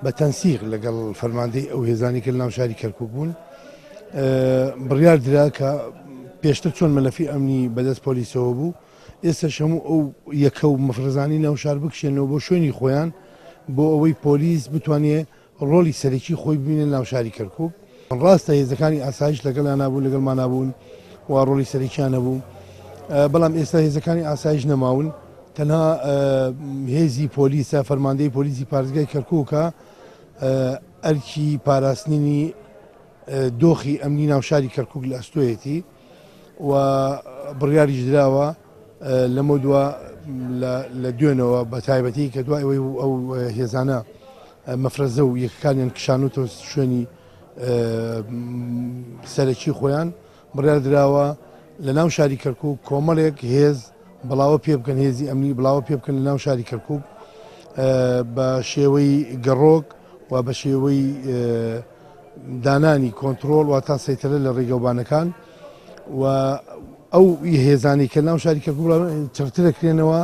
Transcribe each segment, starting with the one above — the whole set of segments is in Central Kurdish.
بە تەنسیق لەگەڵ فەرماندەی ئەو هێزانی کە لە ناو شاری کەرکووک بوون بڕیار درا کە پێشتر چۆن مەلەفی ئەمنی بەدەست پۆلیسەوە بوو ئێستاش هەموو ئەو یەکە و مەفرەزانی ناو شار بکشێنەوە بۆ شوێنی خۆیان بۆ ئەوەی پۆلیس بتوانێت ڕۆلی سەرەکی خۆی ببینێت ناو شاری کەرکووک. ڕاستە هێزەکانی ئاسایش لەگەڵیان نابوون لەگەڵمان نابوون و ڕۆلی سەرەکییان نەبوو، بەڵام ئێستا هێزەکانی ئاسایش نەماون، تەنها هێزی پۆلیسە فەرماندەی پۆلیسی پارێزگای کەرکووکە ئەرکی پاراستنینی دۆخی ئەمنی ناو شاری کەرکووک لە ئەستۆیەتی و بڕیاریش دراوە لەمە دووە لە دوێنەوە بە تایبەتی کە دوای ئەو هێزانە مەفرەزە و یەکەکانیان کشانوتەوە شوێنی سەرەکی خۆیان، بڕیار دراوە لە ناو شاری کەرکووک کۆمەڵێک هێز بڵاوە پێ بکەن، هێزی ئەمنی بڵاوە پێ بکەن لە ناو شاری کەرکووک بە شێوەی گەڕۆک و بە شێوەی دانانی کۆنتترۆل و تا سەیترە لە ڕێگەوبانەکان و ئەو هێزانی کە ناو شاری کەرکووک چرتر دەکرێنەوە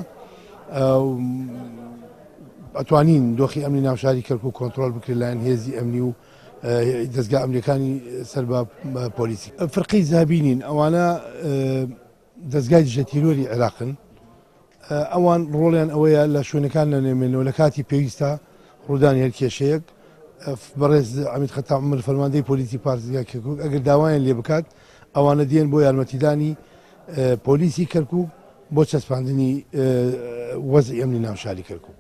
ئەتوانین دۆخی ئەمنی ناو شاری کەرکووک کۆنتترۆل بکرێت لایەن هێزی ئەمنی و دەستگا ئەمریکانی سەر بە پۆلیسی. فەرقی زابینین ئەوانە دەستگای دژەتیرۆری عێراقن، ئەوان ڕۆڵیان ئەوەیە لە شوێنەکان لەنێمێنەوە لە کاتی پێویستە ڕوودانی هەر کێشەیەک بەڕێز ئەمید خەتام عومەر فەرماندەی پۆلیسی پارێزگای کەرکووک ئەگەر داوایان لێ بکات ئەوانە دێن بۆ یارمەتیدانی پۆلیسی کەرکووک بۆ چەسپاندنی وەزعی ئەمنی ناو شاری کەرکووک.